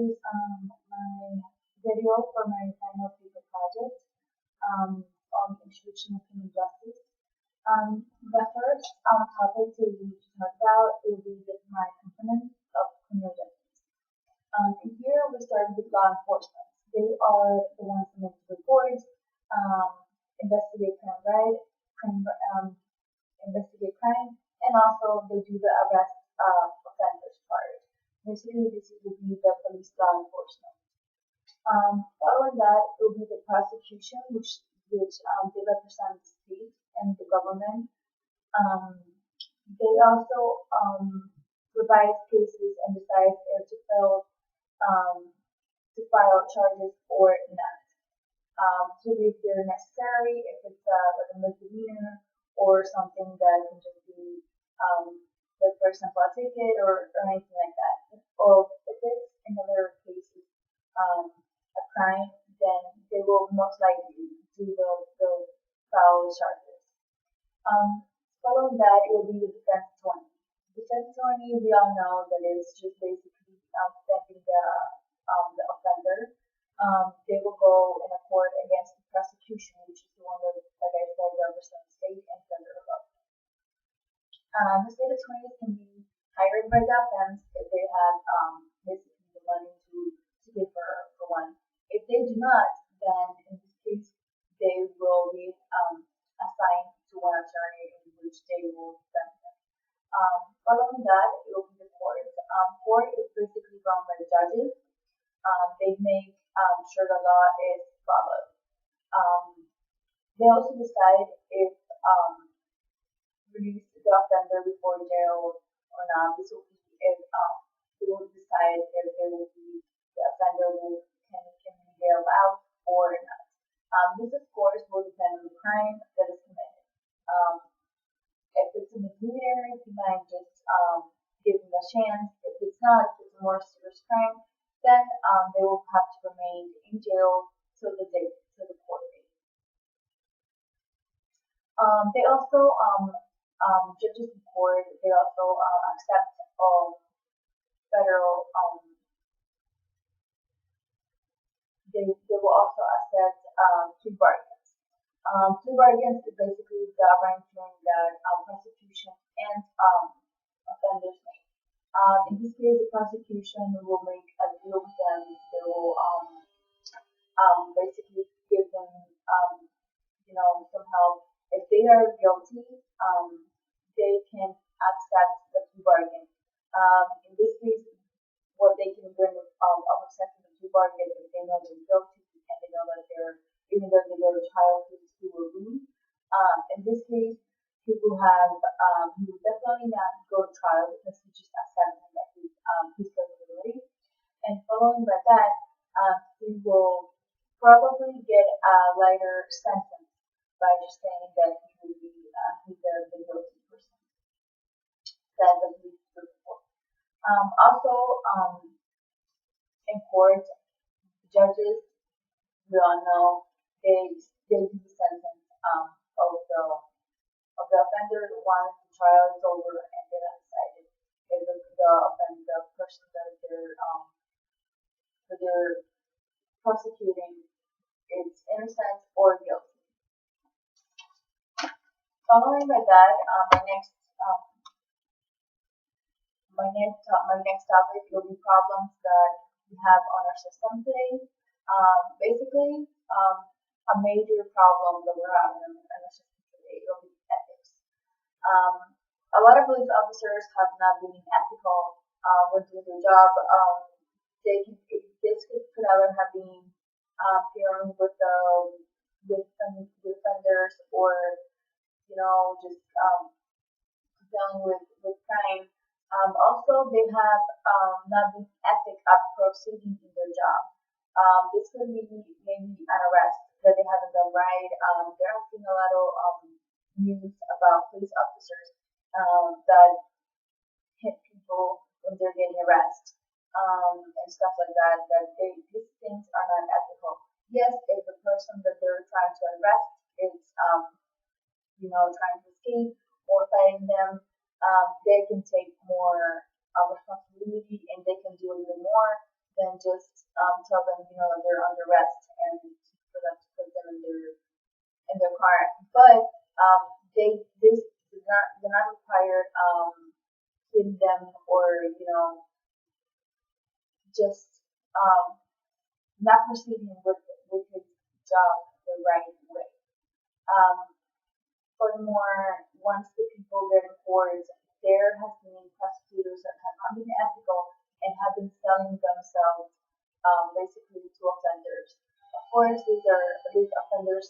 is my video for my final paper project on introduction of criminal justice. The first topic that we need to talk about will be my components of criminal justice. And here we start with law enforcement. They are the ones who make the reports, investigate crime, right? Crime, investigate crime, and also they do the arrest offenders part. Basically, this will be the police law enforcement. Following that, it will be the prosecution, which they represent the state and the government. They also revise cases and decide if to file charges or not. So if they're necessary, if it's like a misdemeanor or something that can just be like for example a ticket or anything like that. Or if it's in other cases a crime, then they will most likely do the file charges. Following that, it will be the defense attorney. Defense attorney, we all know that it's just basically defending the offender. They will go in a court against the prosecution, which is the one that, like I said, represents state and federal government. The state attorneys can be hired by the offense if they have basically the money to pay for one. If they do not, then in this case, they will be assigned to one attorney in which they will defend them. Following that, it will be the court. Court is basically run by the judges. They make sure the law is followed. They also decide if release the offender before jail or not. This will be if they will decide if the offender can be bailed out or not. This of course will depend on the crime that is committed. If it's a misdemeanor, you might just give them a chance. If it's not, if it's a more serious crime, then they will have to remain in jail till the court date. They also judges in court. They also accept federal. They will also accept plea bargains. Plea bargains is basically the arrangement that prosecution and offenders make. In this case, the prosecution will make a deal with them. They will basically give them some help. If they are guilty, they can accept the plea bargain. In this case, what they can bring of accepting the plea bargain if they know they're guilty and they know that even though they go to trial, he will lose. In this case, he will definitely not go to trial because he just accepted that his culpability. And following by that, he will probably get a lighter sentence by just saying that he will be he's the guilty person that the police look for. Also, in court, judges, we all know, they do the sentence of the offender once the trial is over and they have decided if the person that they're prosecuting is innocent or guilty. Following by that, my next topic will be problems that we have on our system today. Basically, a major problem that we're having in our system today will be ethics. A lot of police officers have not been ethical when doing their job. This could either have been appearing with offenders or just dealing with crime. Also, they have not been ethic at proceeding in their job. This could be maybe an arrest that they haven't done right. There has been a lot of news about police officers that hit people when they're getting arrested and stuff like that. These things are not ethical. Yes, if the person that they're trying to arrest is trying to escape or fighting them, they can take more responsibility and they can do a little more than just tell them, they're under arrest and for them to put them in their car. But this does not require hitting them or just not proceeding with his job the right way. Um, Furthermore, once the people get in court, there has been prosecutors that have not been ethical and have been selling themselves basically to offenders. Of course, these offenders,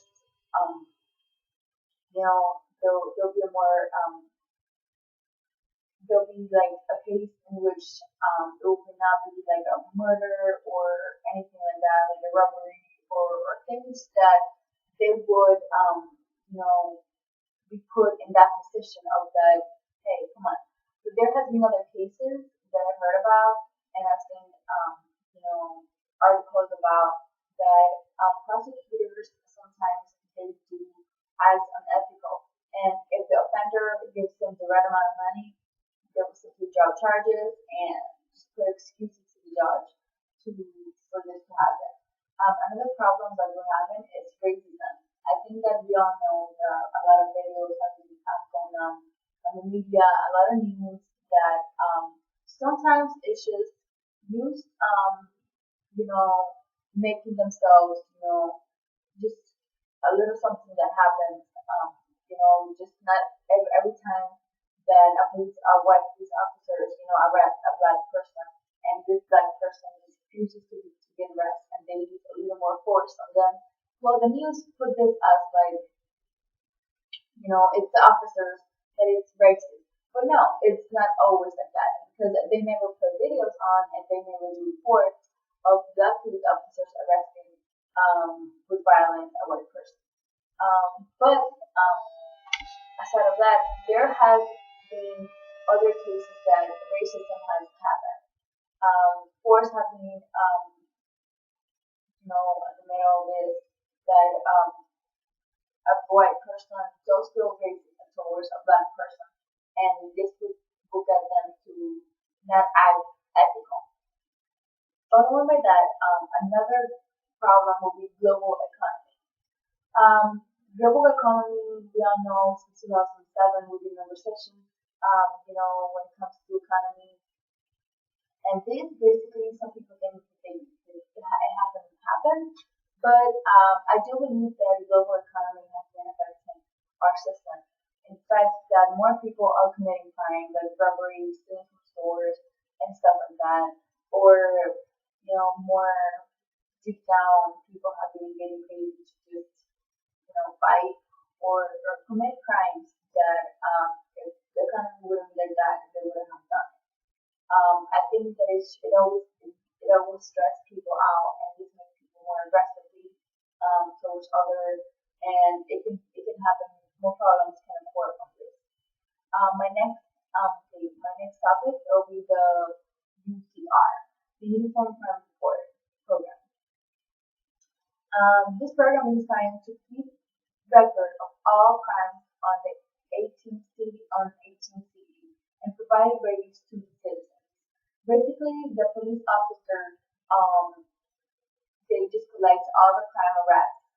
um, there'll be a more there'll be like a case in which it will not be like a murder or anything like that, like a robbery or things that they would be put in that position of that, hey, come on. But there has been other cases that I've heard about and I've seen articles about that prosecutors sometimes they do acts unethical. And if the offender gives them the right amount of money, they will simply drop charges and just put excuses to the judge for this to happen. Another problem that we're having is racism. I think that we all know that a lot of videos have going on the media, a lot of news that sometimes it's just used, making themselves, just a little something that happens, just not every time that a white police officers, arrest a black person, and this black person refuses to get arrested, and they use a little more force on them. Well, the news put this as like, it's the officers that it's racist. But no, it's not always like that because they never put videos on and they never do reports of black police officers arresting with violence a white person. But aside of that, there has been other cases that racism has happened. Force happening, the male is that a white person does feel racism towards a black person, and this will get them to not act ethical. Following by that, another problem will be global economy. Global economy, we all know since 2007 we've been in a recession, when it comes to economy. And this basically, some people think it hasn't happened, but I do believe that the global economy has been affecting our system. In fact, that more people are committing crime, like robberies, stealing from stores, and stuff like that, or more deep down, people have been getting paid to just fight or commit crimes that if the economy wouldn't be like that, they wouldn't have done. I think that it always stresses people out and just makes people more aggressively towards others, and it can happen. More problems can occur from this. My next topic will be the UCR, the Uniform Crime Report program. This program is designed to keep record of all crimes on the 18 cities and provide ratings to the citizens. Basically, the police officer, they just collect all the crime arrests,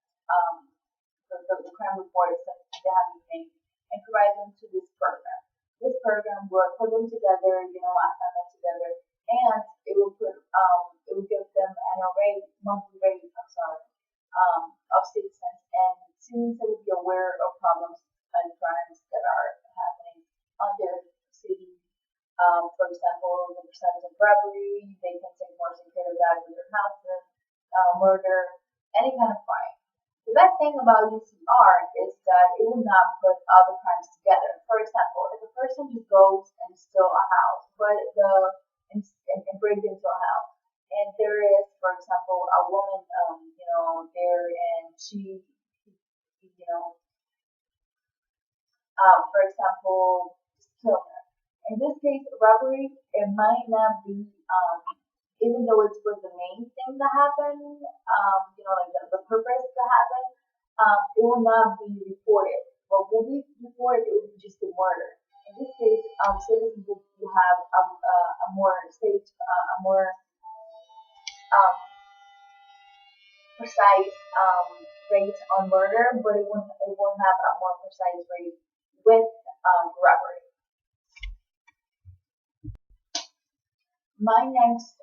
the crime reports that they have been made, and provide them to this program. This program will put them together, assign them together, and it will give them monthly rate, of citizens, and citizens will be aware of problems and crimes that are happening on their city. For example, the percentage of robbery, they can take more care of that with their houses, murder, any kind of crime. The bad thing about UCR is that it will not put all the crimes together. For example, if a person just goes and steals a house, and breaks into a house, and there is, for example, a woman, there, and she, for example, just kill her. In this case, robbery, it might not be, even though it was the main thing that happened, like the purpose that happened, it will not be reported. What will be reported, it will be just a murder. In this case, citizens will have a more safe, a more precise rate on murder, but it won't have a more precise rate with robbery. My next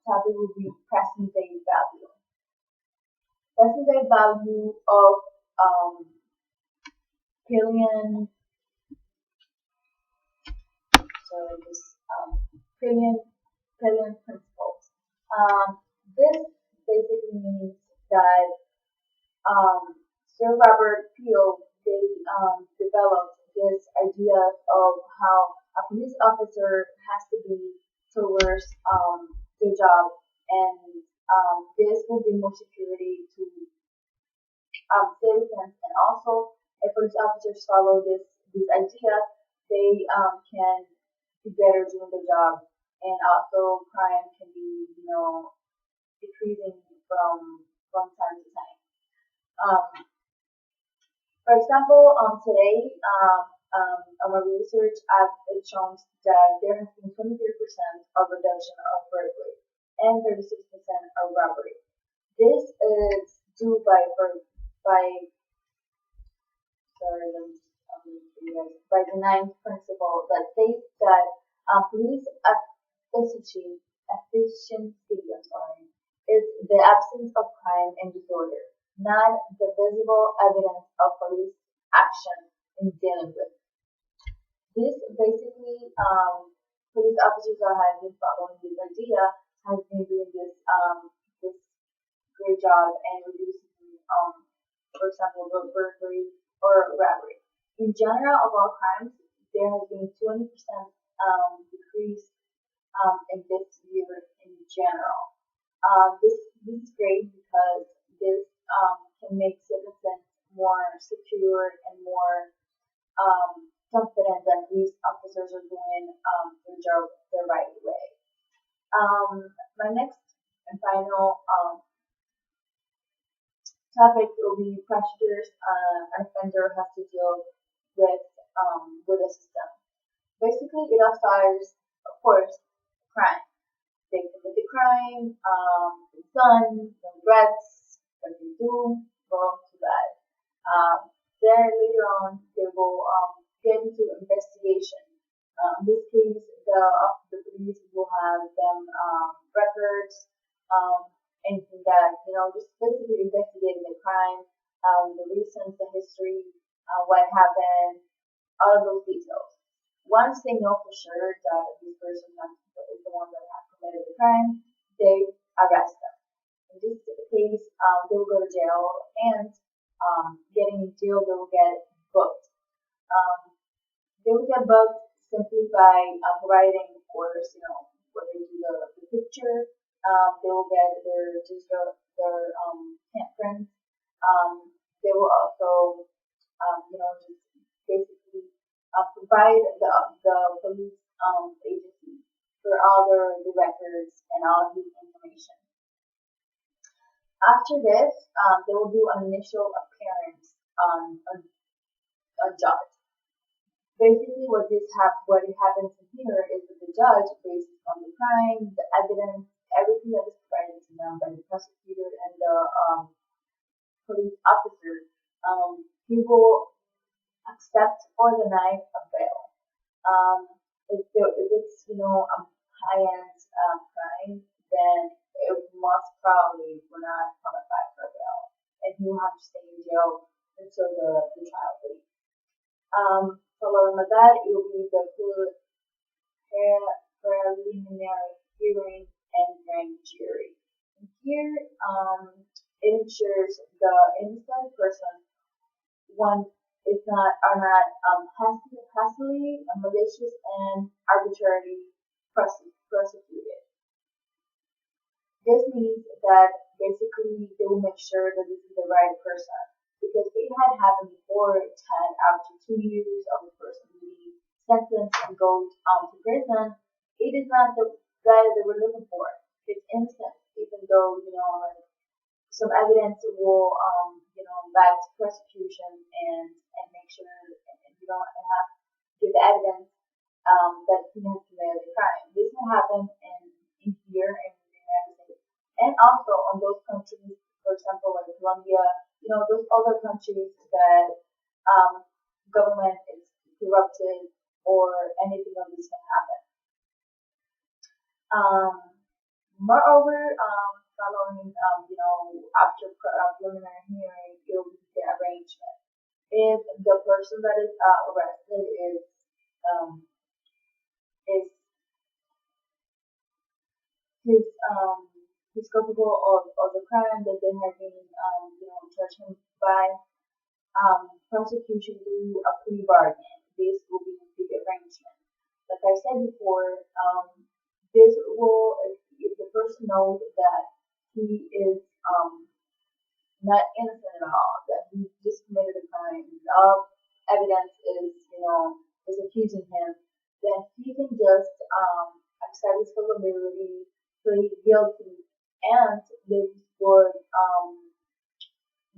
topic will be present day value. Present day value of um, Killian, sorry, this Killian, Killian principles. This basically means that Sir Robert Peel they developed this idea of how a police officer has to be towards their job, and this will bring more security to citizens, and also if police officers follow this idea, they can be better doing their job, and also crime can be decreasing from time to time. Um, for example, today, our research it shows that there has been 23% of reduction of burglary and 36% of robbery. This is due by sorry, by the ninth principle that states that police efficiency, is the absence of crime and disorder, not the visible evidence of police action in dealing with. This basically, police officers that have been following this idea has been doing this great job and reducing, for example, burglary or robbery. In general, of all crimes, there has been 20% decrease in this year in general. This is great because this can make citizens more secure and more confident that these officers are doing their job the right way. My next and final topic will be procedures an offender has to deal with the system. Basically, it all starts, of course, crime. They commit the crime, it's done, no regrets, what they do, go to that. Then later on, they will get into investigation. In this case, the police will have them records, anything that just basically investigating the crime, the reasons, the history, what happened, all of those details. Once they know for sure that this person is the one that has committed the crime, they arrest them. In this case, they will go to jail, and getting in jail, they will get booked. They will get booked simply by providing, of course, when they do the picture, they will get their handprints. They will also, just basically provide the police agency for all the records and all the information. After this, they will do an initial appearance on judge. Basically, what happens in here is that the judge, based on the crime, the evidence, everything that is provided to them by the prosecutor and the police officer, he will accept or deny a bail. If it's a high-end crime, then it most probably will not qualify for bail, and he will have to stay in jail until the trial date. Following with that, it will be the preliminary hearing and grand jury. And here, it ensures the innocent person are not hastily, malicious, and arbitrarily prosecuted. This means that basically they will make sure that this is the right person, because it had happened before. It had after 2 years of the person being sentenced and go to prison. It is not the guy that they were looking for. It's innocent, even though some evidence will back to prosecution and make sure and you don't have to give the evidence that he has committed the crime. This will happen in here in the United States, and also on those countries for example, like Colombia, those other countries that government is corrupted or anything of this can happen. Um, Moreover, following, after preliminary hearing, it will be the arrangement. If the person that is arrested um, is he's he's culpable of the crime that they have been charged him by, prosecution do a plea bargain. This will be the arrangement. Like I said before, this will, if the person knows that he is not innocent at all, that he just committed a crime, all evidence is accusing him, then he can just accept his culpability, plead guilty, and this would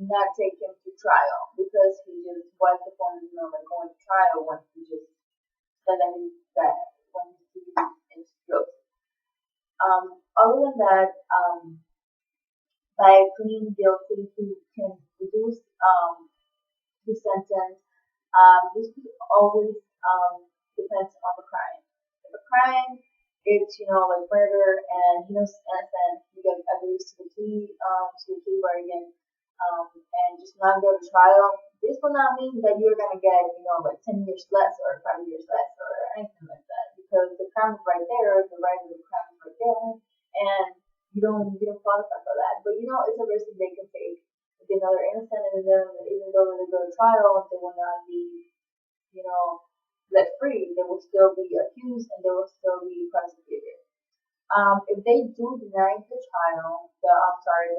not take him to trial because he just what's the point of like going to trial when he just said that when he is guilty. Other than that, by pleading guilty, he can reduce his sentence. This always depends on the crime. If the crime is like murder and he knows innocent, he agrees to the plea bargain, and just not go to trial. This will not mean that you're gonna get like 10 years less or 5 years less or anything like that because the crime is right there, the right of the crime is right there, and you don't qualify for that. But it's a risk that they can take. If they know they're innocent and even though they go to trial, they will not be let free. They will still be accused and they will still be prosecuted. If they do deny the trial, the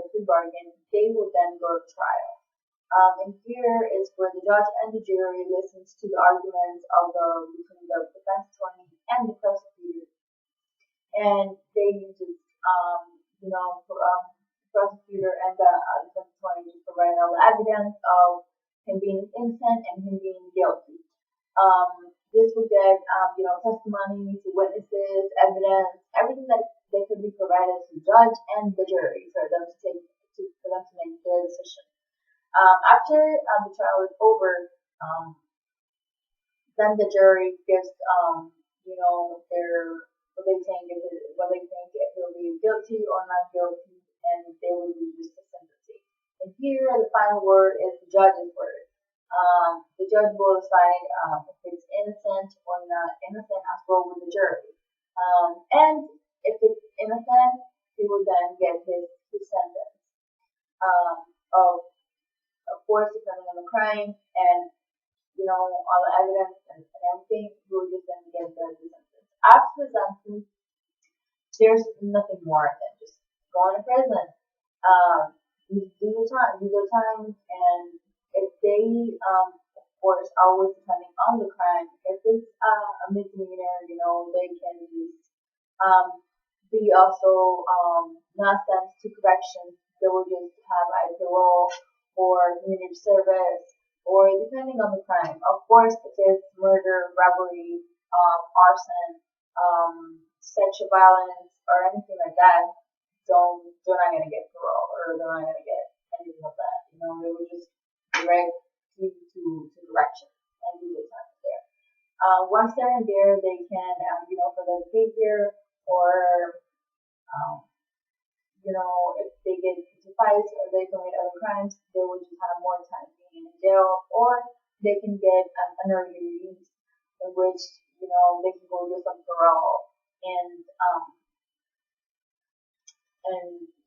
plea bargain, they will then go to trial. And here is where the judge and the jury listens to the arguments between the defense attorney and the prosecutor, and they use prosecutor and the defense attorney to provide all the evidence of him being innocent and him being guilty. This will get testimony to witnesses, evidence, everything that they could be provided to the judge and the jury for them to make their decision. After the trial is over, then the jury gives their what they think if they'll be guilty or not guilty, and they will use the sentencing. And here, the final word is the judge's word. The judge will decide if it's innocent or not innocent as well with the jury. And if it's innocent, he will then get his sentence. Of course, depending on the crime and all the evidence and everything, he will just then get the sentence. After the sentence, there's nothing more than just going to prison. Do the time, and if they, of course, always depending on the crime, if it's a misdemeanor, they can just be also not sent to correction. They will just have either parole or community service, or depending on the crime. Of course, if it's murder, robbery, arson, sexual violence, or anything like that, they're not gonna get parole or they're not gonna get anything like that. They will just direct you to correction and do the time there. Once they're in there, they can, for their behavior or, if they get into fights or they commit other crimes, they will just have more time being in jail, or they can get an early release in which, they can go do some parole and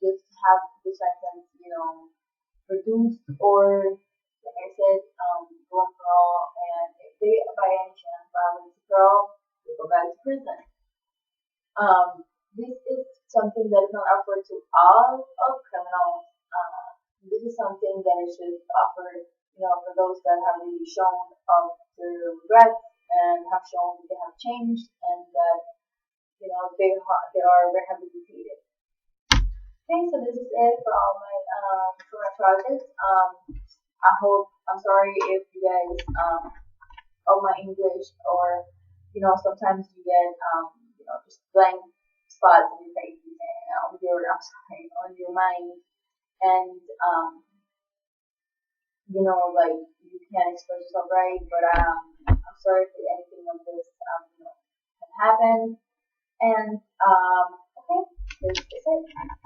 just have the sentence, reduced or, like I said, go on parole, and if they by any chance violate parole, they go back to prison. This is something that is not offered to all of criminals. This is something that is just offered, for those that have really shown their regrets and have shown they have changed and that, they are rehabilitated. Okay, so this is it for all my projects. I'm sorry if you guys of my English or sometimes you get just blank spots in your face and on your mind, and like you can't express yourself right, but I'm sorry if anything of this can happen. And okay, this is it.